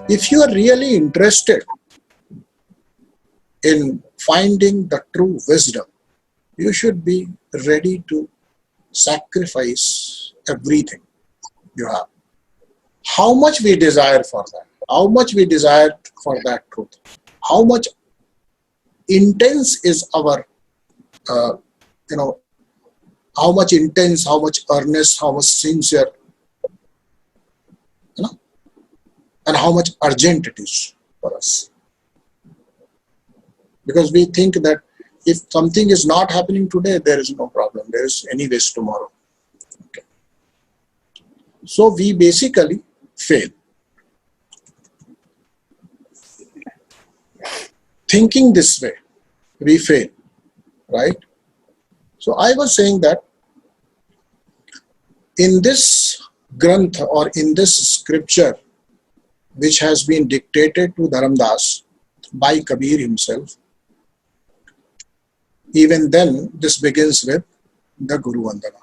If you are really interested in finding the true wisdom, you should be ready to sacrifice everything you have. How much we desire for that, how much we desire for that truth, how much intense is our, uh, you know, how much intense, how much earnest, how much sincere, you know, and how much urgent it is for us. Because we think that if something is not happening today, there is no problem. There is anyways tomorrow. Okay. So we basically fail. Thinking this way, we fail, right? So I was saying that in this Granth or in this scripture, which has been dictated to Dharamdas by Kabir himself, even then this begins with the Guru Vandana.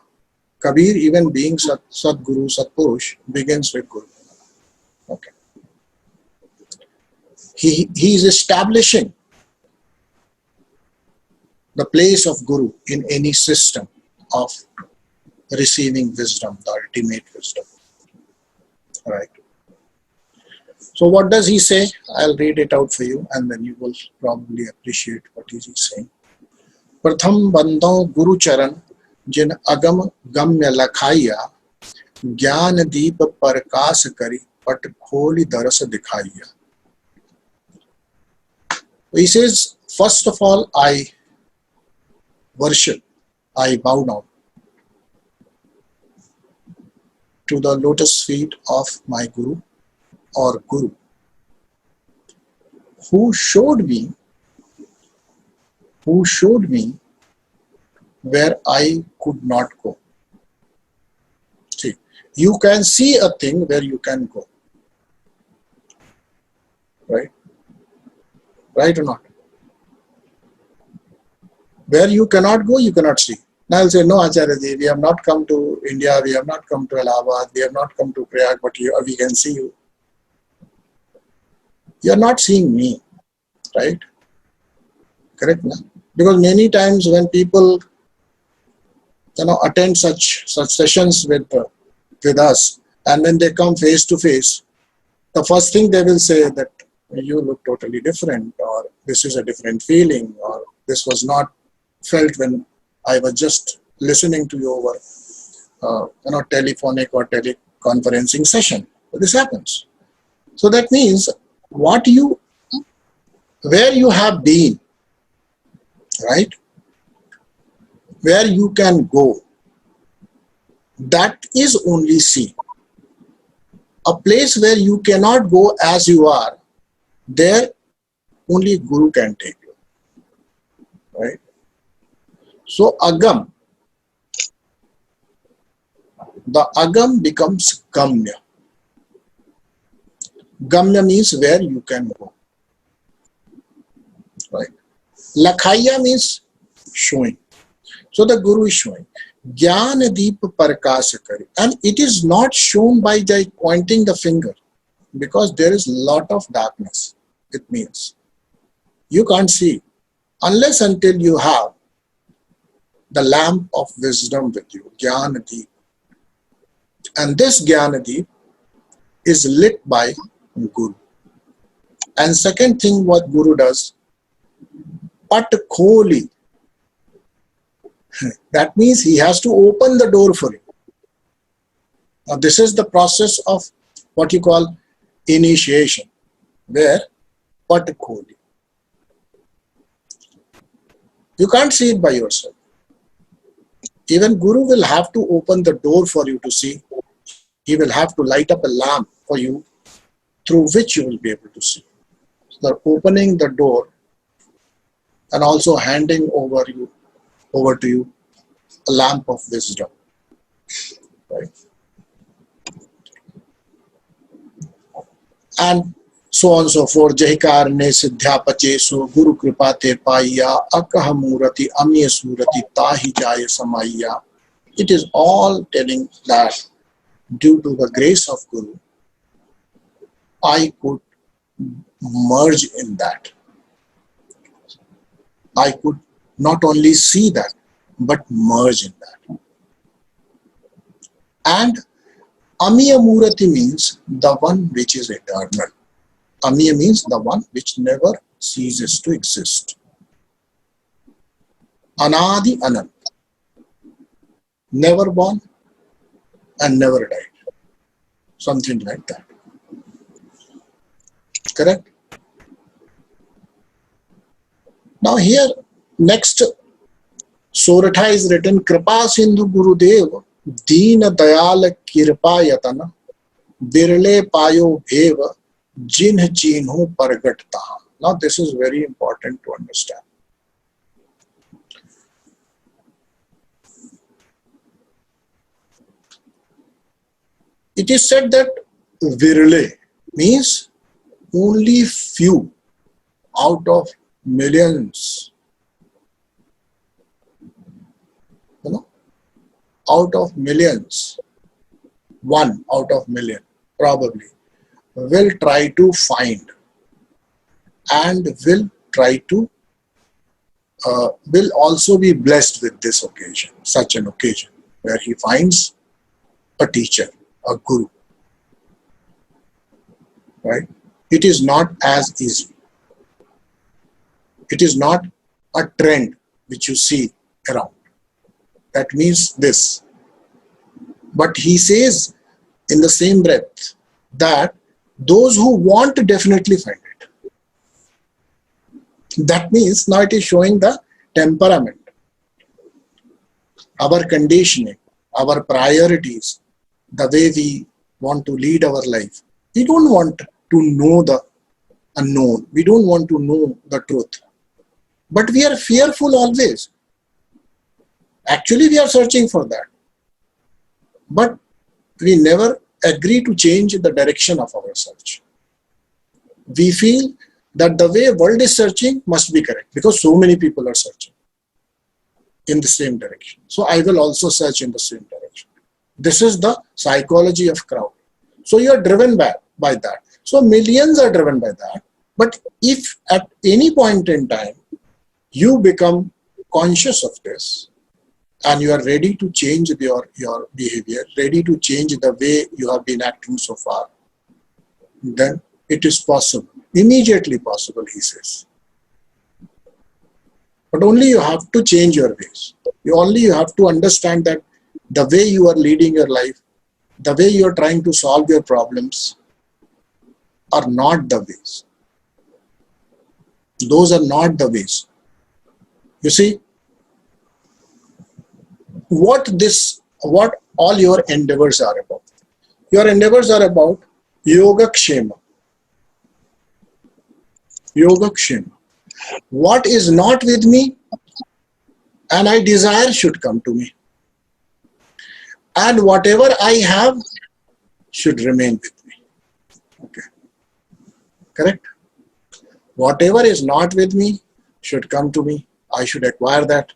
Kabir, even being Sadguru, Satpurush, begins with Guru Vandana. Okay. He is establishing the place of Guru in any system of receiving wisdom, the ultimate wisdom. Right. So what does he say? I'll read it out for you and then you will probably appreciate what is he saying. Pratham bandho Guru Charan jin agam gamya lakhaiya jnana deep parkas kari pat kholi daras dikhaiya. He says, first of all, I worship, I bow down to the lotus feet of my Guru or Guru, who showed me where I could not go. See, you can see a thing where you can go. Right? Right or not? Where you cannot go, you cannot see. Now I'll say, no, Acharya, we have not come to India, we have not come to Allahabad, we have not come to Prayag, but we can see you. You are not seeing me, right? Correct, no? Because many times when people, attend such sessions with us, and when they come face to face, the first thing they will say that you look totally different, or this is a different feeling, or this was not felt when I was just listening to you over, telephonic or teleconferencing session. So this happens. So that means where you have been, right? Where you can go, that is only seen. A place where you cannot go as you are, there only Guru can take you, right? So Agam, the Agam becomes Gamya. Gamya means where you can go, right? Lakhaiya means showing. So the Guru is showing. Jnana deep parkas kari. And it is not shown by pointing the finger, because there is a lot of darkness. It means you can't see unless until you have the lamp of wisdom with you, Jnana deep. And this Jnana deep is lit by Guru. And second thing what Guru does, pat kholi. That means he has to open the door for you. Now this is the process of what you call initiation, where pat kholi. You can't see it by yourself. Even Guru will have to open the door for you to see. He will have to light up a lamp for you through which you will be able to see. So opening the door and also handing over to you a lamp of wisdom, right? And so on and so forth. Jahikar ne siddhya pachesu guru kripa te paiya akah murati amya surati tahi jaya samaiya. It is all telling that due to the grace of Guru, I could merge in that. I could not only see that, but merge in that. And Amiya Murati means the one which is eternal. Amiya means the one which never ceases to exist. Anadi Anant. Never born and never died. Something like that. Correct? Now here, next Soratha is written, Kripa Sindhu Gurudev, Deena Dayal Kirpa Yatana, Birle Payo Bheva, Jinh Chinhu Pargat Taha. Now this is very important to understand. It is said that Virle means only few out of millions. You know, out of millions, one out of million probably will try to find and will try to will also be blessed with this occasion, such an occasion where he finds a teacher, a guru. Right? It is not as easy. It is not a trend which you see around. That means this. But he says in the same breath that those who want to definitely find it. That means now it is showing the temperament, our conditioning, our priorities, the way we want to lead our life. We don't want to know the unknown. We don't want to know the truth. But we are fearful always. Actually, we are searching for that. But we never agree to change the direction of our search. We feel that the way world is searching must be correct because so many people are searching in the same direction. So I will also search in the same direction. This is the psychology of crowd. So you are driven by that. So millions are driven by that. But if at any point in time you become conscious of this and you are ready to change your behavior, ready to change the way you have been acting so far, then it is possible, immediately possible, he says. But only you have to change your ways. You have to understand that the way you are leading your life, the way you are trying to solve your problems are not the ways. Those are not the ways. You see, what all your endeavors are about. Your endeavors are about Yoga Kshema. Yoga Kshema. What is not with me and I desire should come to me. And whatever I have should remain with me. Okay. Correct? Whatever is not with me should come to me. I should acquire that.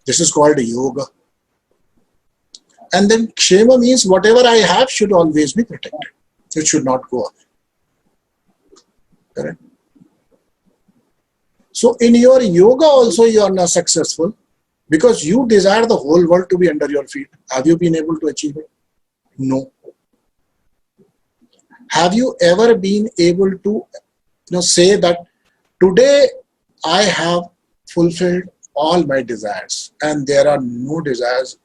This is called yoga. And then Kshema means whatever I have should always be protected. It should not go away. Correct? So in your yoga also you are not successful because you desire the whole world to be under your feet. Have you been able to achieve it? No. Have you ever been able to say that today I have fulfilled all my desires and there are no desires,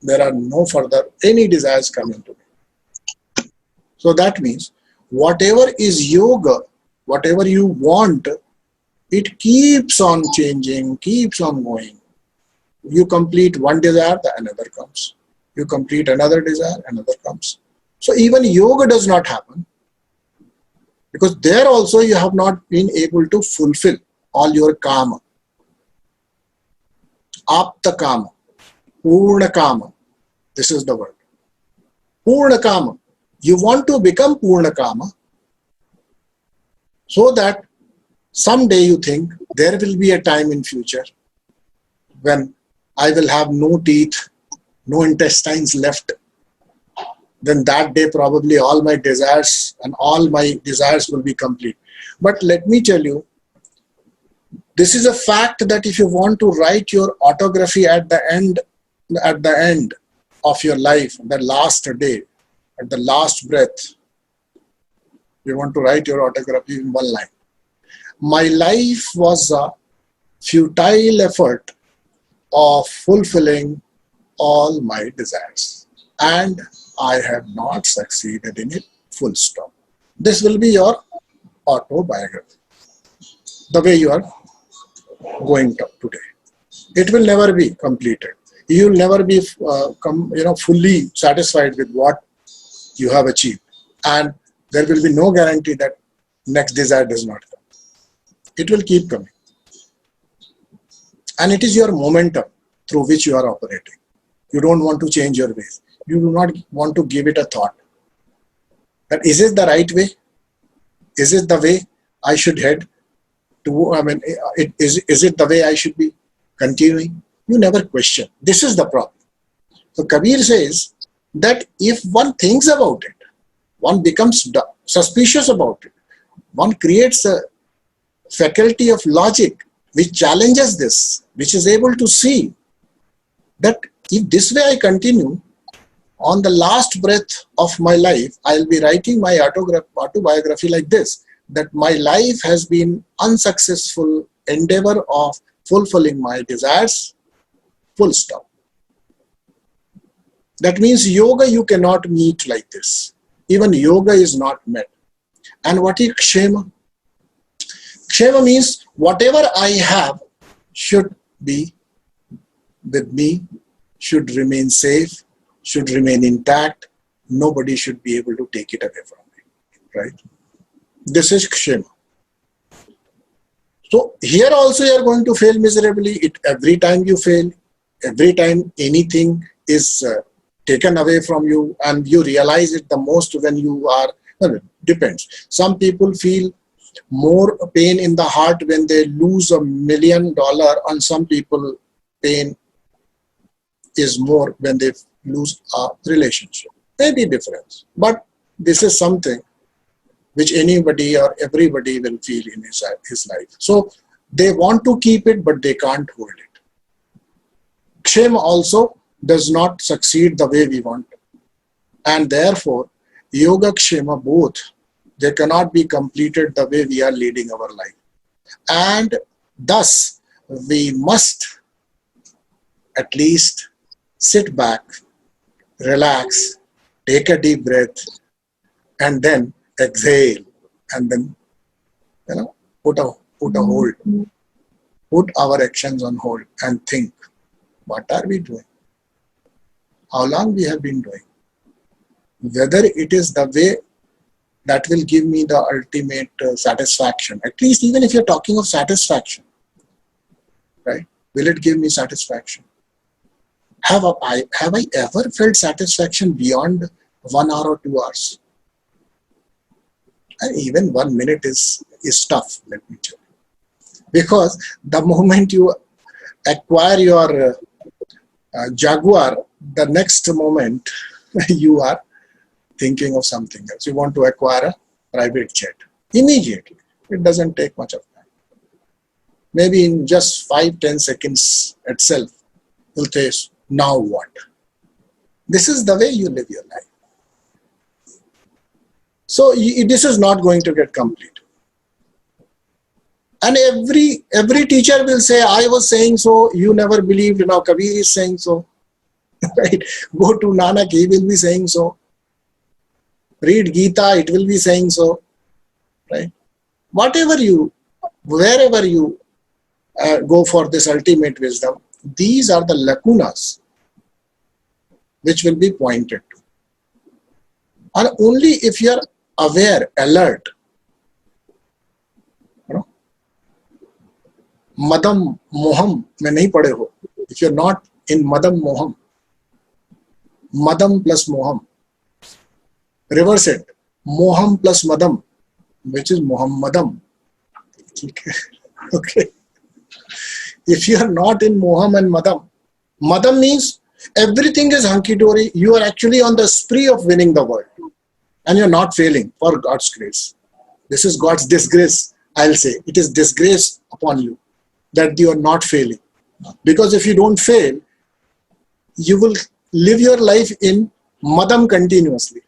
there are no further any desires coming to me. So that means whatever is yoga, whatever you want, it keeps on changing, keeps on going. You complete one desire, the another comes. You complete another desire, another comes. So even yoga does not happen because there also you have not been able to fulfill all your kama. Apta kama, purna kama. This is the word. Purna kama. You want to become purna kama so that someday you think there will be a time in future when I will have no teeth, no intestines left, then that day probably all my desires will be complete. But let me tell you, this is a fact that if you want to write your autography at the end of your life, the last day, at the last breath, you want to write your autography in one line. My life was a futile effort of fulfilling all my desires, and I have not succeeded in it, full stop. This will be your autobiography, the way you are going to today. It will never be completed. You will never be fully satisfied with what you have achieved, and there will be no guarantee that next desire does not come. It will keep coming, and it is your momentum through which you are operating. You don't want to change your ways. You do not want to give it a thought that is it the right way? Is it the way I should head to? Is it the way I should be continuing? You never question. This is the problem. So Kabir says that if one thinks about it, one becomes suspicious about it. One creates a faculty of logic which challenges this, which is able to see that if this way I continue, on the last breath of my life, I'll be writing my autobiography like this, that my life has been unsuccessful endeavor of fulfilling my desires, full stop. That means yoga you cannot meet like this. Even yoga is not met. And what is kshema? Kshema means whatever I have should be with me, should remain safe, should remain intact. Nobody should be able to take it away from me, right? This is kshema. So here also you are going to fail miserably. Every time you fail, every time anything is taken away from you, and you realize it the most when you are, depends. Some people feel more pain in the heart when they lose $1 million, and some people pain is more when they lose a relationship. Maybe difference, but this is something which anybody or everybody will feel in his life. So they want to keep it, but they can't hold it. Kshema also does not succeed the way we want. And therefore, yoga, kshema, both, they cannot be completed the way we are leading our life. And thus, we must at least sit back, relax, take a deep breath, and then exhale, and then, put a hold, put our actions on hold and think, what are we doing? How long we have been doing? Whether it is the way that will give me the ultimate satisfaction. At least even if you're talking of satisfaction, right? Will it give me satisfaction? Have I ever felt satisfaction beyond 1 hour or 2 hours? And even 1 minute is tough, let me tell you. Because the moment you acquire your Jaguar, the next moment you are thinking of something else. You want to acquire a private jet. Immediately. It doesn't take much of time. Maybe in just 5-10 seconds itself, you'll say, now what? This is the way you live your life. So this is not going to get complete. And every teacher will say, I was saying so, you never believed, now Kabir is saying so. Right? Go to Nanak, he will be saying so. Read Gita, it will be saying so. Right? Wherever you go for this ultimate wisdom, these are the lacunas which will be pointed to. And only if you are aware, alert, Madam Moham mein nahi pade ho. If you're not in Madam Moham, Madam plus Moham, reverse it, Moham plus Madam, which is Mohammadam. Okay. If you are not in Moham and Madam, Madam means Everything is hunky-dory. You are actually on the spree of winning the world. And you're not failing, for God's grace. This is God's disgrace, I'll say. It is disgrace upon you that you are not failing. Because if you don't fail, you will live your life in madam continuously.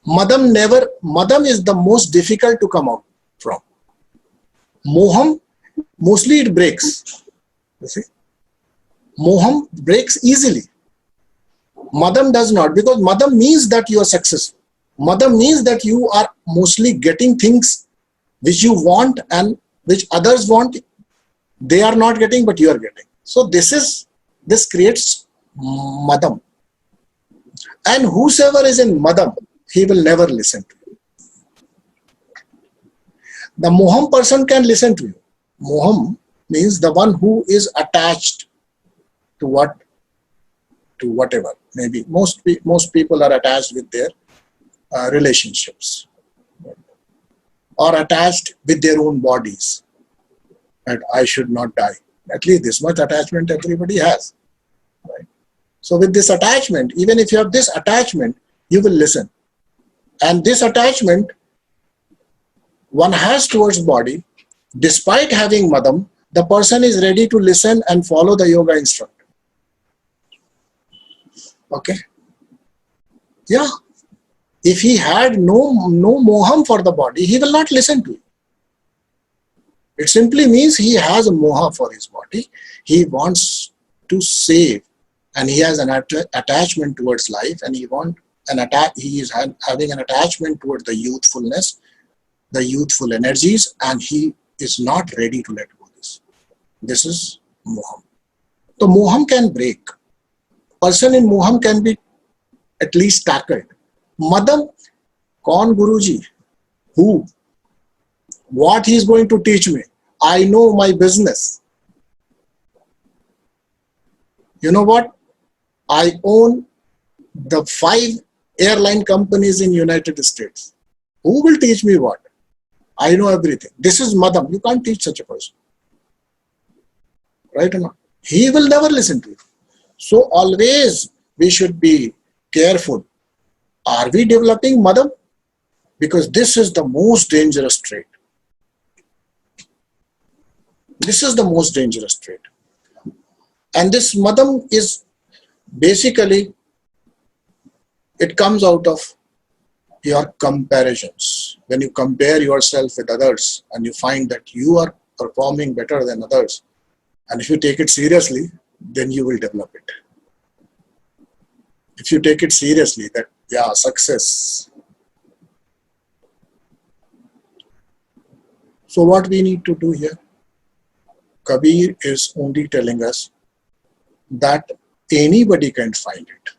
Madam is the most difficult to come out from. Moham, mostly it breaks. You see? Moham breaks easily. Madam does not, because madam means that you are successful. Madam means that you are mostly getting things which you want and which others want. They are not getting, but you are getting. So this creates madam. And whosoever is in madam, he will never listen to you. The moham person can listen to you. Moham means the one who is attached to whatever. Maybe most people are attached with their relationships, or attached with their own bodies. That I should not die. At least this much attachment everybody has. Right? So with this attachment, even if you have this attachment, you will listen. And this attachment one has towards body, despite having madam, the person is ready to listen and follow the yoga instructor. Okay? Yeah. If he had no moham for the body, he will not listen to it. It simply means he has a moha for his body. He wants to save, and he has an attachment towards life, and he is having an attachment towards the youthfulness, the youthful energies, and he is not ready to let go of this. This is moham. So moham can break. Person in moham can be at least tackled. Madam, kaun Guruji? Who? What he is going to teach me? I know my business. You know what? I own the 5 airline companies in United States. Who will teach me what? I know everything. This is madam. You can't teach such a person. Right or not? He will never listen to you. So always we should be careful. Are we developing madam? Because this is the most dangerous trait. This is the most dangerous trait. And this madam is basically, it comes out of your comparisons. When you compare yourself with others and you find that you are performing better than others, and if you take it seriously, then you will develop it. If you take it seriously, that, yeah, success. So what we need to do here? Kabir is only telling us that anybody can find it.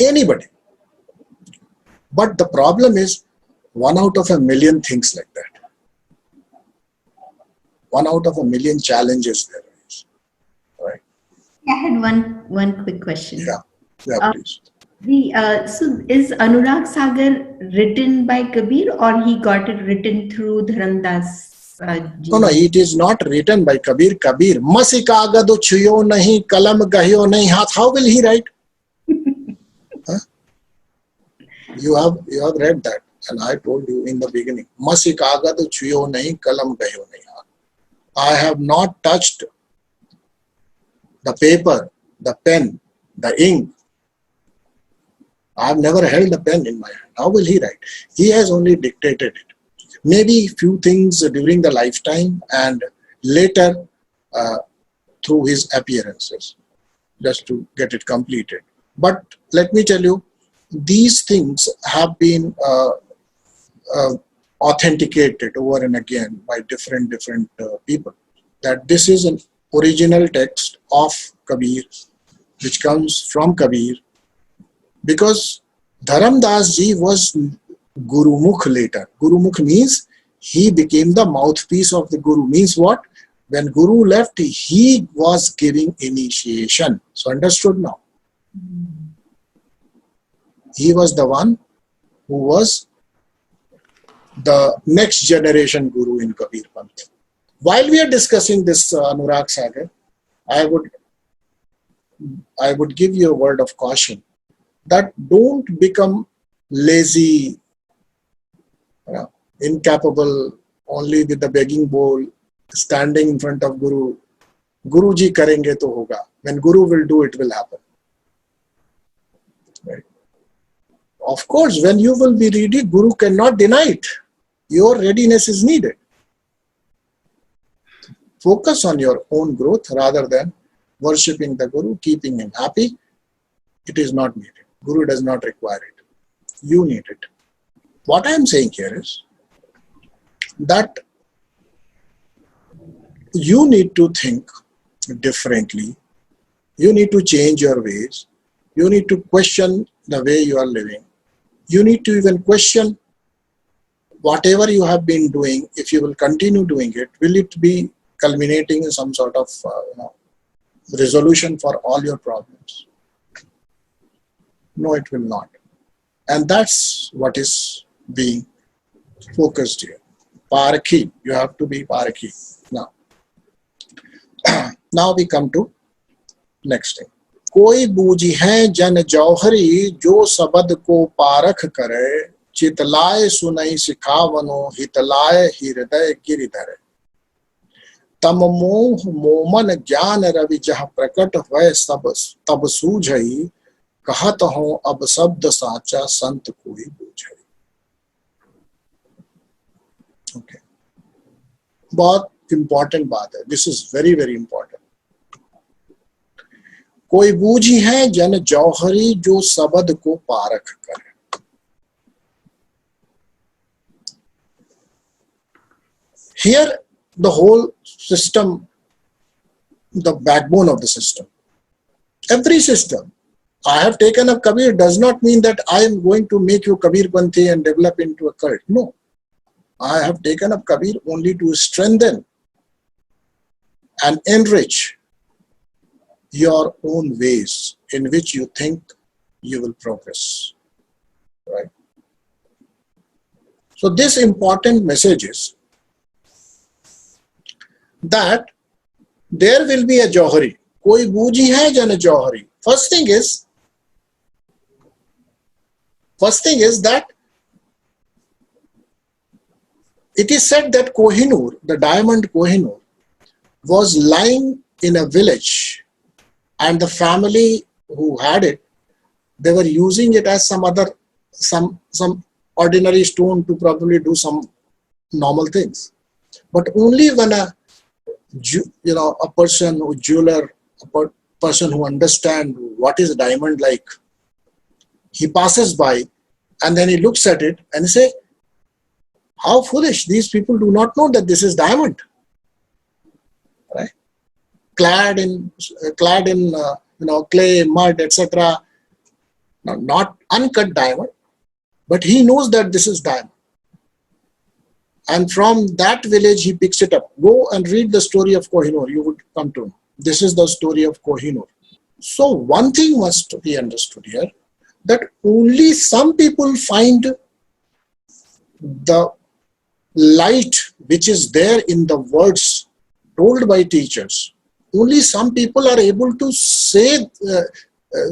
Anybody. But the problem is 1 out of a million things like that. 1 out of a million challenges there is. Right. I had one quick question. Yeah, please. So is Anurag Sagar written by Kabir, or he got it written through Dharamdas? No, it is not written by Kabir. Kabir, masi kagado chuyo nahi, kalam gahyo nahi haath. How will he write? Huh? You have read that, and I told you in the beginning. Masi kagado chuyo nahi, kalam gahyo nahi haath. I have not touched the paper, the pen, the ink. I have never held a pen in my hand. How will he write? He has only dictated it. Maybe few things during the lifetime and later through his appearances, just to get it completed. But let me tell you, these things have been authenticated over and again by different people, that this is an original text of Kabir, which comes from Kabir, because Dharamdas ji was Gurumukh later. Gurumukh means he became the mouthpiece of the Guru. Means what? When Guru left, he was giving initiation. So understood now? He was the one who was the next generation Guru in Kabir Panth. While we are discussing this Anurag Sagar, I would I would give you a word of caution that don't become lazy, incapable, only with the begging bowl, standing in front of Guru. Guruji karenge to hoga. When Guru will do, it will happen. Right? Of course, when you will be ready, Guru cannot deny it. Your readiness is needed. Focus on your own growth rather than worshipping the Guru, keeping him happy. It is not needed. Guru does not require it. You need it. What I am saying here is that you need to think differently. You need to change your ways. You need to question the way you are living. You need to even question whatever you have been doing. If you will continue doing it, will it be culminating in some sort of resolution for all your problems? No, it will not. And that's what is being focused here. Parakhi. You have to be parakhi. Now we come to next thing. कोई बूझी है जन जौहरी जो शब्द को पारख करे चितलाए सुनई सिखावनो हितलाए हृदय गिरिधर तम मोह मोमन ज्ञान रवि जह प्रकट हुए सब तब सूझई कहत हो अब शब्द साचा संत कोई बूझई. ओके, बहुत इंपॉर्टेंट बात है. This is very very important. कोई बूझी है जन जौहरी जो शब्द को पारख करे. Here the whole system, the backbone of the system, every system. I have taken up Kabir does not mean that I am going to make you Kabir Panthi and develop into a cult. No. I have taken up Kabir only to strengthen and enrich your own ways in which you think you will progress. Right? So this important message is that there will be a Johari. Koi booji hai jana Johari. First thing is that it is said that Kohinoor, the diamond Kohinoor, was lying in a village, and the family who had it, they were using it as some ordinary stone to probably do some normal things. But only when a person who jeweler, a person who understands what is diamond like, he passes by and then he looks at it and he says, how foolish, these people do not know that this is diamond, right? Clad in clay, mud, etc. Not uncut diamond, but he knows that this is diamond. And from that village, he picks it up. Go and read the story of Kohinoor. You would come to know. This is the story of Kohinoor. So one thing must be understood here, that only some people find the light which is there in the words told by teachers. Only some people are able to say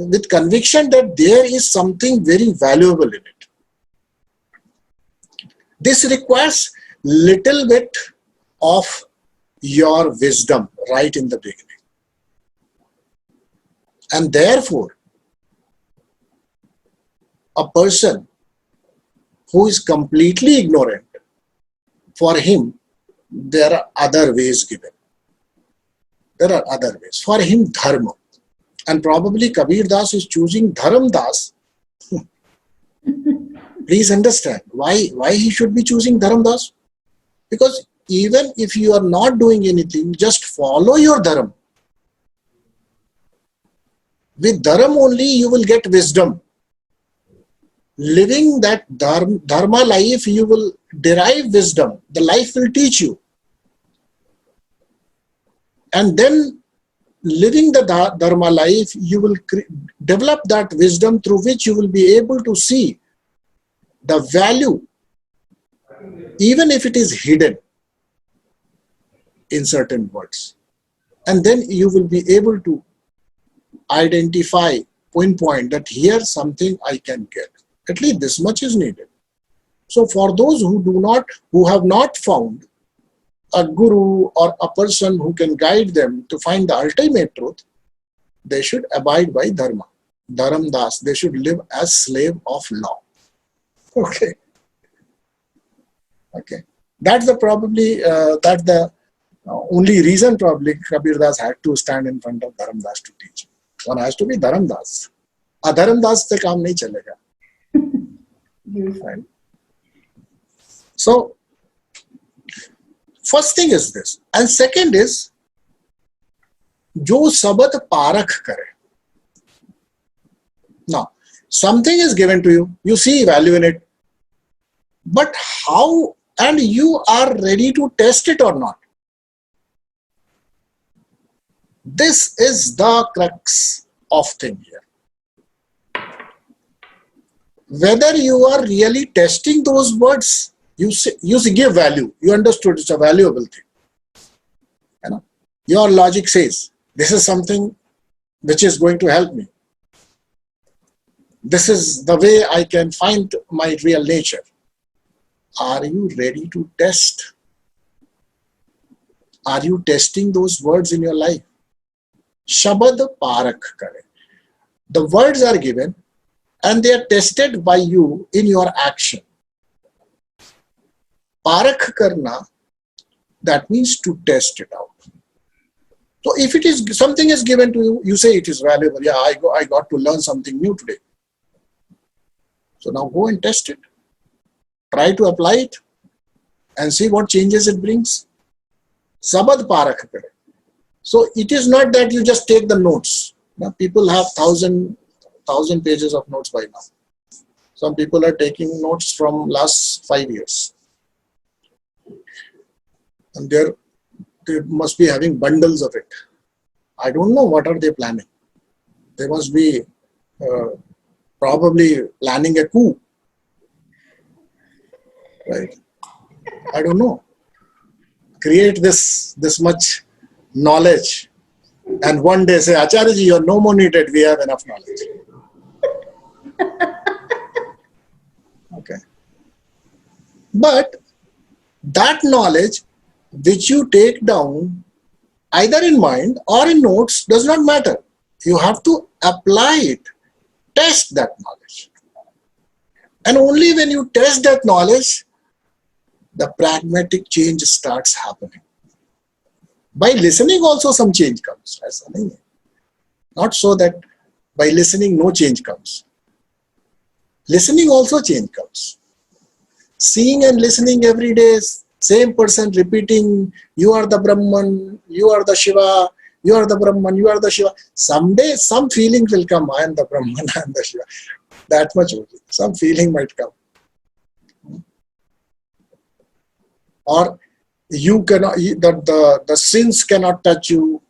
with conviction that there is something very valuable in it. This requires little bit of your wisdom right in the beginning. And therefore, a person who is completely ignorant, for him, there are other ways given. There are other ways. For him, dharma. And probably Kabir Das is choosing Dharam Das. Please understand why he should be choosing Dharam Das. Because even if you are not doing anything, just follow your dharam. With dharam only you will get wisdom. Living that dharma life, you will derive wisdom. The life will teach you. And then living the dharma life, you will develop that wisdom through which you will be able to see the value, even if it is hidden in certain words. And then you will be able to identify, pinpoint that here something I can get. At least this much is needed. So for those who have not found a guru or a person who can guide them to find the ultimate truth, they should abide by dharma, dharam das. They should live as slave of law. Okay. That's the only reason probably Kabir Das had to stand in front of Dharam Das to teach. One has to be Dharam Das. Dharam Das se kaam nahi chalega. Right? So, first thing is this. And second is, jo sabat parakh kare. Now, something is given to you. You see value in it. But how, and you are ready to test it or not. This is the crux of thing here. Whether you are really testing those words, you give value. You understood it's a valuable thing. You know, your logic says, this is something which is going to help me. This is the way I can find my real nature. Are you ready to test? Are you testing those words in your life? Shabad parakh kare. The words are given and they are tested by you in your action. Parakh karna, that means to test it out. So if it is something is given to you, you say it is valuable. Yeah, I got to learn something new today. So now go and test it. Try to apply it and see what changes it brings. Sabad parakh kare. So it is not that you just take the notes. Now people have 1,000 pages of notes by now. Some people are taking notes from last 5 years. And they must be having bundles of it. I don't know what are they planning. They must be probably planning a coup. Right? I don't know. Create this much knowledge and one day say, Acharya ji, you're no more needed, we have enough knowledge. Okay. But that knowledge which you take down either in mind or in notes does not matter. You have to apply it, test that knowledge. And only when you test that knowledge, the pragmatic change starts happening. By listening also some change comes. Not so that by listening no change comes. Listening also change comes. Seeing and listening every day, same person repeating, you are the Brahman, you are the Shiva, you are the Brahman, you are the Shiva. Someday some feeling will come, I am the Brahman, I am the Shiva. That much only. Some feeling might come. Or you cannot, the sins cannot touch you,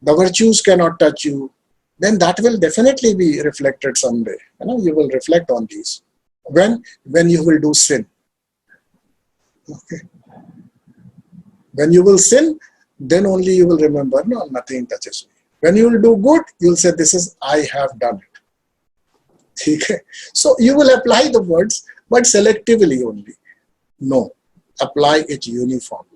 the virtues cannot touch you, then that will definitely be reflected someday. You will reflect on these. When you will do sin. Okay. When you will sin, then only you will remember, no, nothing touches me. When you will do good, you will say, this is, I have done it. Okay. So you will apply the words, but selectively only. No. Apply it uniformly.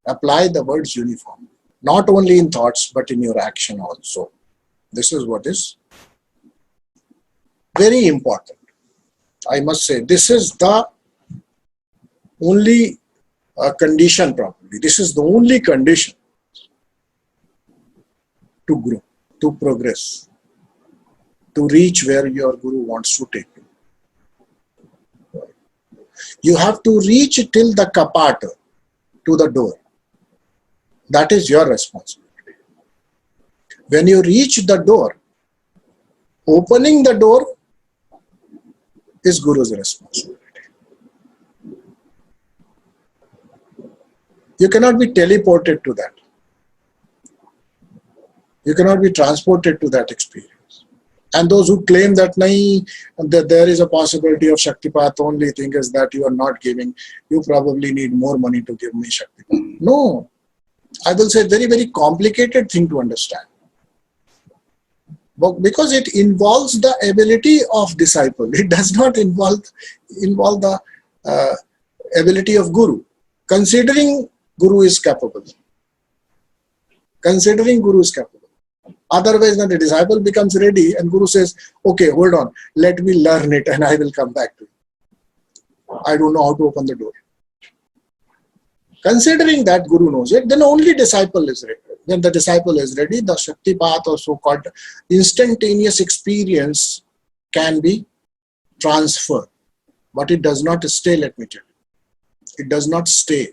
Apply the words uniformly. Not only in thoughts, but in your action also. This is what is very important. I must say, this is the only condition probably. This is the only condition to grow, to progress, to reach where your Guru wants to take you. You have to reach till the kapat, to the door. That is your responsibility. When you reach the door, opening the door is Guru's responsibility. You cannot be teleported to that. You cannot be transported to that experience. And those who claim that there is a possibility of Shaktipat, only thing is that you are not giving, you probably need more money to give me Shaktipat. No. I will say, very, very complicated thing to understand. But because it involves the ability of disciple. It does not involve the ability of guru. Considering guru is capable. Considering guru is capable. Otherwise, when the disciple becomes ready and guru says, okay, hold on, let me learn it and I will come back to you. I don't know how to open the door. Considering that guru knows it, then only disciple is ready. When the disciple is ready, the Shaktipat or so-called instantaneous experience can be transferred. But it does not stay, let me tell you. It does not stay.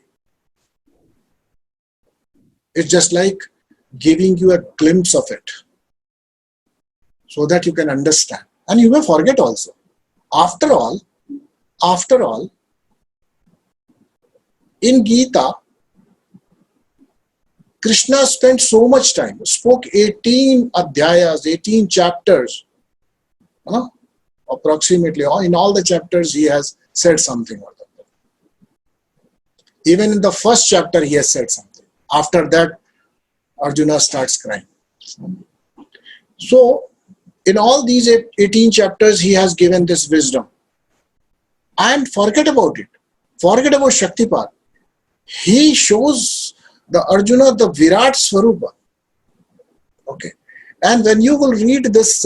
It's just like giving you a glimpse of it so that you can understand. And you may forget also. After all, in Gita, Krishna spent so much time, spoke 18 adhyayas, 18 chapters. Approximately, in all the chapters, he has said something or other. Even in the first chapter, he has said something. After that, Arjuna starts crying. So, in all these 18 chapters, he has given this wisdom. And forget about it. Forget about Shaktipat. He shows the Arjuna the Virat Swarupa. Okay. And when you will read this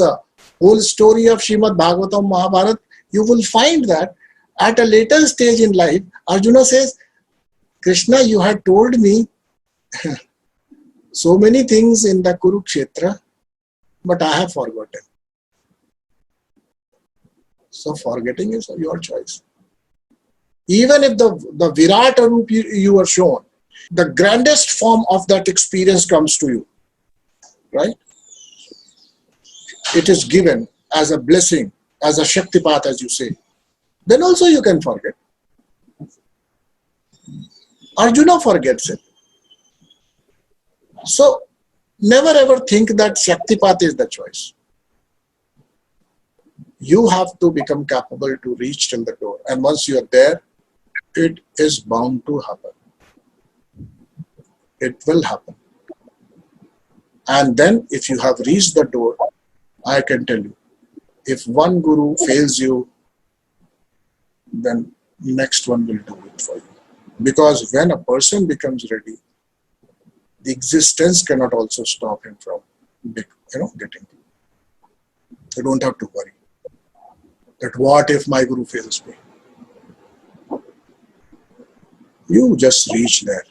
whole story of Srimad Bhagavatam Mahabharata, you will find that at a later stage in life, Arjuna says, Krishna, you had told me so many things in the Kurukshetra, but I have forgotten. So forgetting is your choice. Even if the Virat Arup you are shown, the grandest form of that experience comes to you, right? It is given as a blessing, as a Shaktipat, as you say. Then also you can forget. Arjuna forgets it. So, never ever think that Shaktipat is the choice. You have to become capable to reach till the door. And once you are there, it is bound to happen. It will happen. And then if you have reached the door, I can tell you, if one guru fails you, then next one will do it for you. Because when a person becomes ready, the existence cannot also stop him from getting. You don't have to worry that what if my guru fails me? You just reach there.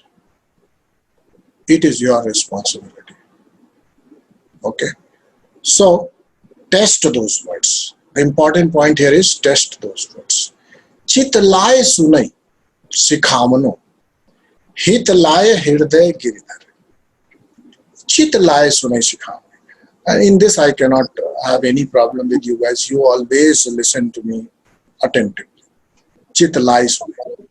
It is your responsibility. Okay? So, test those words. The important point here is test those words. Chit laye sunai sikhamano. Hit laye hirday giridhar. Chit laye sunai sikhamano. And in this I cannot have any problem with you guys. You always listen to me attentively. Chit laye sunai.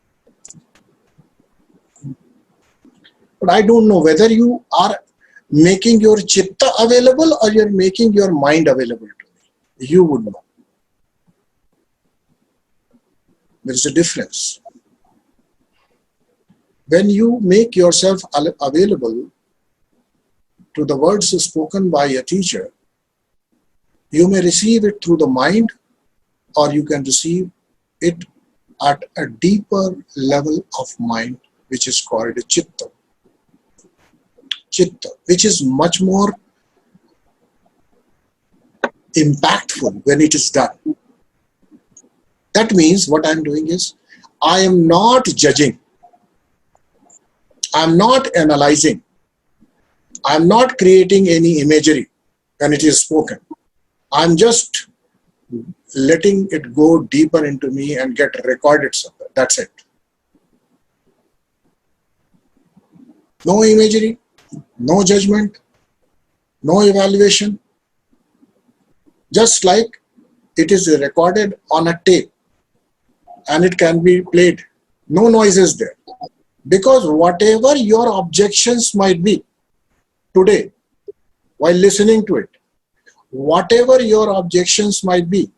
But I don't know whether you are making your chitta available or you're making your mind available to me. You would know. There is a difference. When you make yourself available to the words spoken by a teacher, you may receive it through the mind or you can receive it at a deeper level of mind, which is called chitta. Chitta, which is much more impactful when it is done. That means what I am doing is, I am not judging, I am not analyzing, I am not creating any imagery when it is spoken. I am just letting it go deeper into me and get recorded somewhere. That's it. No imagery, no judgment, no evaluation. Just like it is recorded on a tape and it can be played. No noises there. Because whatever your objections might be today while listening to it, whatever your objections might be,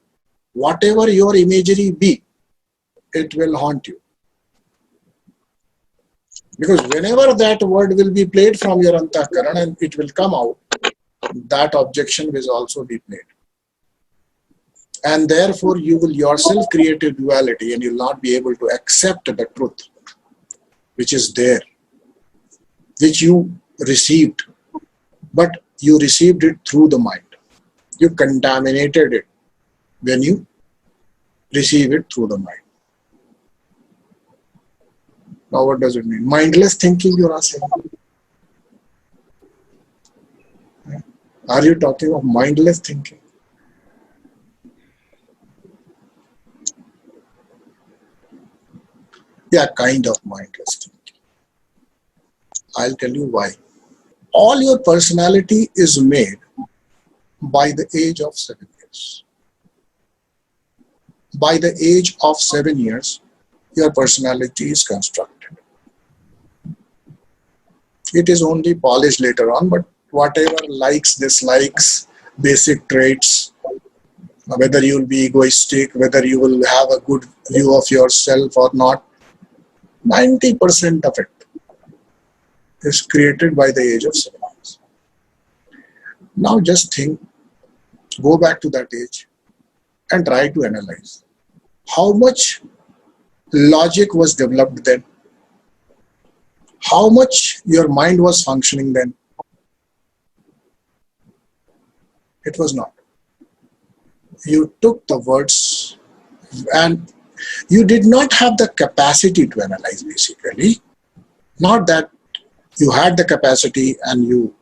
whatever your imagery be, it will haunt you. Because whenever that word will be played from your antahkaran and it will come out, that objection will also be played. And therefore, you will yourself create a duality and you will not be able to accept the truth which is there, which you received. But you received it through the mind. You contaminated it when you receive it through the mind. Now, what does it mean? Mindless thinking, you're asking. Are you talking of mindless thinking? Yeah, kind of mindless thinking. I'll tell you why. All your personality is made by the age of 7 years. By the age of 7 years, your personality is constructed. It is only polished later on, but whatever likes, dislikes, basic traits, whether you will be egoistic, whether you will have a good view of yourself or not, 90% of it is created by the age of 7 years. Now just think, go back to that age and try to analyze. How much logic was developed then? How much your mind was functioning then? It was not. You took the words and you did not have the capacity to analyze, basically. Not that you had the capacity and you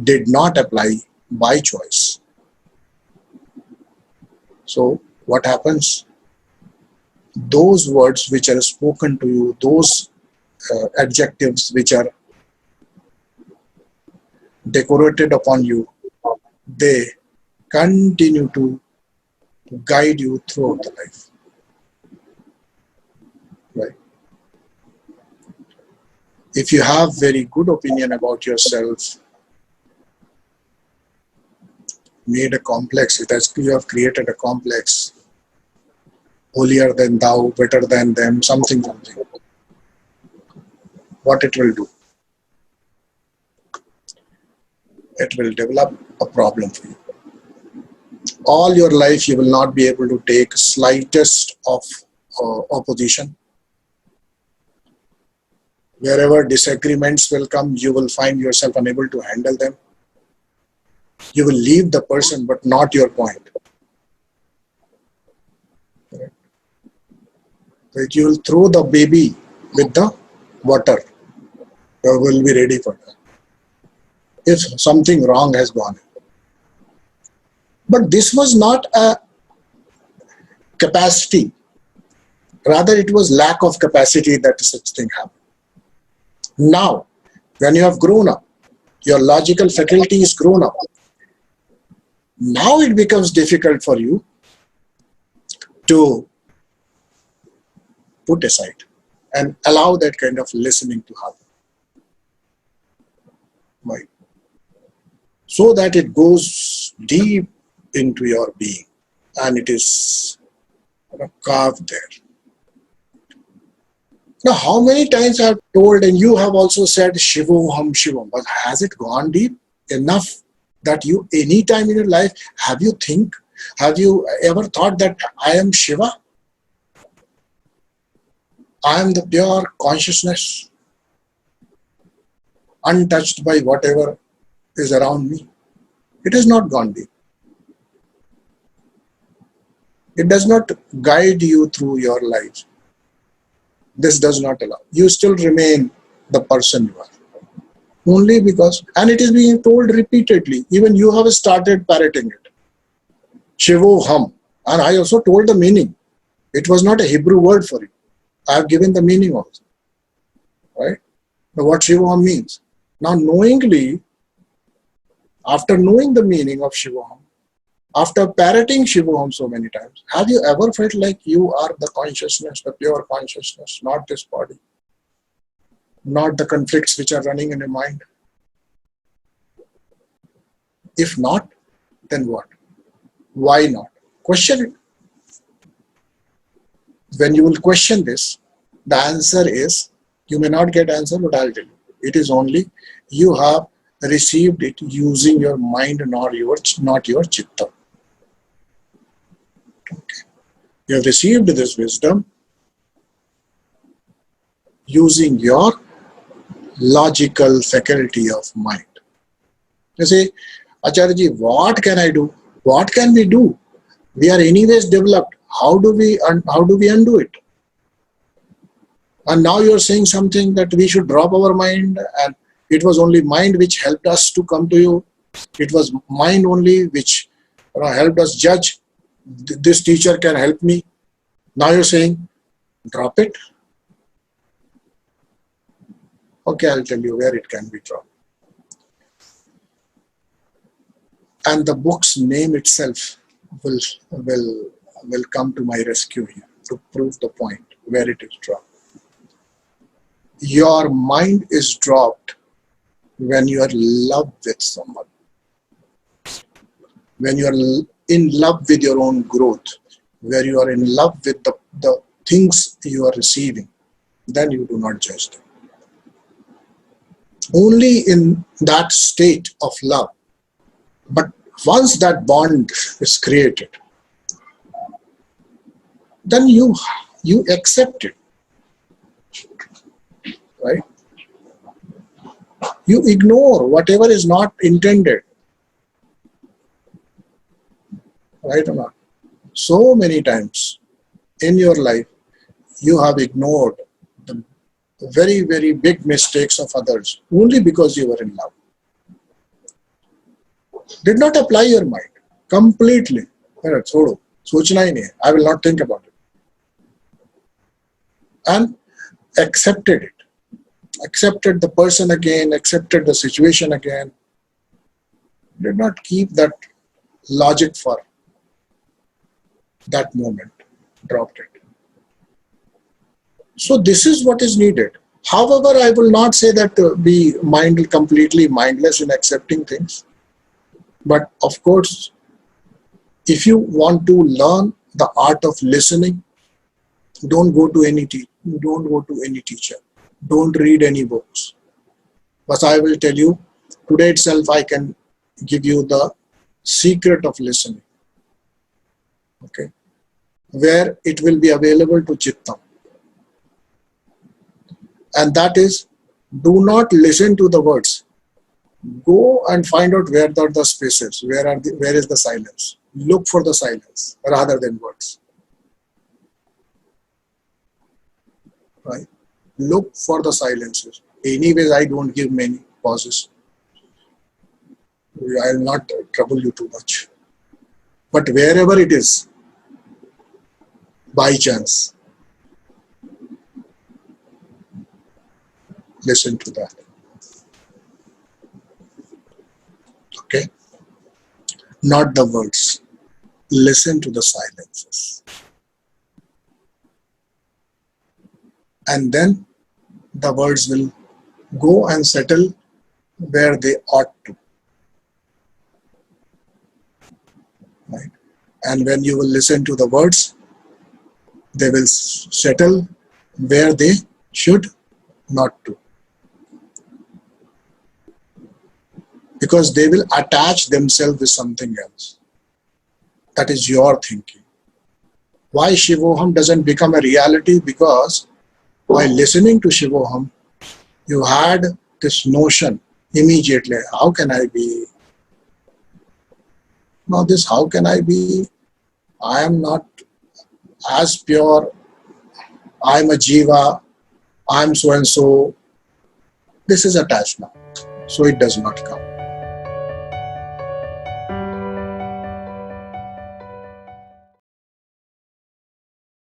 did not apply by choice. So what happens? Those words which are spoken to you, those adjectives which are decorated upon you, they continue to guide you throughout the life. Right? If you have very good opinion about yourself, made a complex, it has, you have created a complex, holier than thou, better than them, something. What it will do? It will develop a problem for you. All your life you will not be able to take slightest of opposition. Wherever disagreements will come, you will find yourself unable to handle them. You will leave the person but not your point. Right? You will throw the baby with the water. You will be ready for that if something wrong has gone. But this was not a capacity. Rather, it was lack of capacity that such thing happened. Now, when you have grown up, your logical faculty is grown up. Now it becomes difficult for you to put aside and allow that kind of listening to happen. Right? So that it goes deep into your being and it is carved there. Now, how many times I have told, and you have also said Shivoham, Shivam, but has it gone deep enough that you, any time in your life, have you ever thought that I am Shiva? I am the pure consciousness, untouched by whatever is around me. It has not gone deep. It does not guide you through your life. This does not allow. You still remain the person you are. Only because, and it is being told repeatedly, even you have started parroting it. Shivoham. And I also told the meaning. It was not a Hebrew word for it. I have given the meaning also. Right? Now what Shivoham means. Now knowingly, after knowing the meaning of Shivoham, after parroting Shivoham so many times, have you ever felt like you are the consciousness, the pure consciousness, not this body, not the conflicts which are running in your mind? If not, then what? Why not? Question it. When you will question this, the answer is You may not get answer, but I'll tell you. It is only you have received it using your mind, not your chitta. Okay. You have received this wisdom using your logical faculty of mind. You say, Acharya ji, what can I do? What can we do? We are anyways developed. How do we undo it? And now you are saying something that we should drop our mind, and it was only mind which helped us to come to you. It was mind only which helped us judge. This teacher can help me. Now you're saying, drop it. Okay, I'll tell you where it can be dropped. And the book's name itself will come to my rescue here to prove the point where it is dropped. Your mind is dropped when you are in love with someone. When you are in love with your own growth, where you are in love with the things you are receiving, then you do not judge them. Only in that state of love. But once that bond is created, then you accept it. Right? You ignore whatever is not intended. Right or not? So many times in your life, you have ignored the very, very big mistakes of others only because you were in love. Did not apply your mind completely. Chodo, sochna hi nahi, I will not think about it. And accepted it. Accepted the person again, accepted the situation again. Did not keep that logic for that moment. Dropped it. So this is what is needed. However, I will not say that be completely mindless in accepting things. But of course, if you want to learn the art of listening, don't go to any teacher. Don't read any books. But I will tell you, today itself I can give you the secret of listening. Okay, where it will be available to Chittam. And that is, do not listen to the words. Go and find out where are the spaces, where is the silence. Look for the silence rather than words. Right? Look for the silences. Anyways, I don't give many pauses. I will not trouble you too much. But wherever it is, by chance, listen to that. Okay? Not the words. Listen to the silences. And then the words will go and settle where they ought to. Right? And when you will listen to the words, they will settle where they should not to. Because they will attach themselves with something else. That is your thinking. Why Shivoham doesn't become a reality? Because by listening to Shivoham, you had this notion immediately. How can I be? Now this how can I be? I am not as pure. I am a jiva. I am so and so. This is attached now. So it does not come.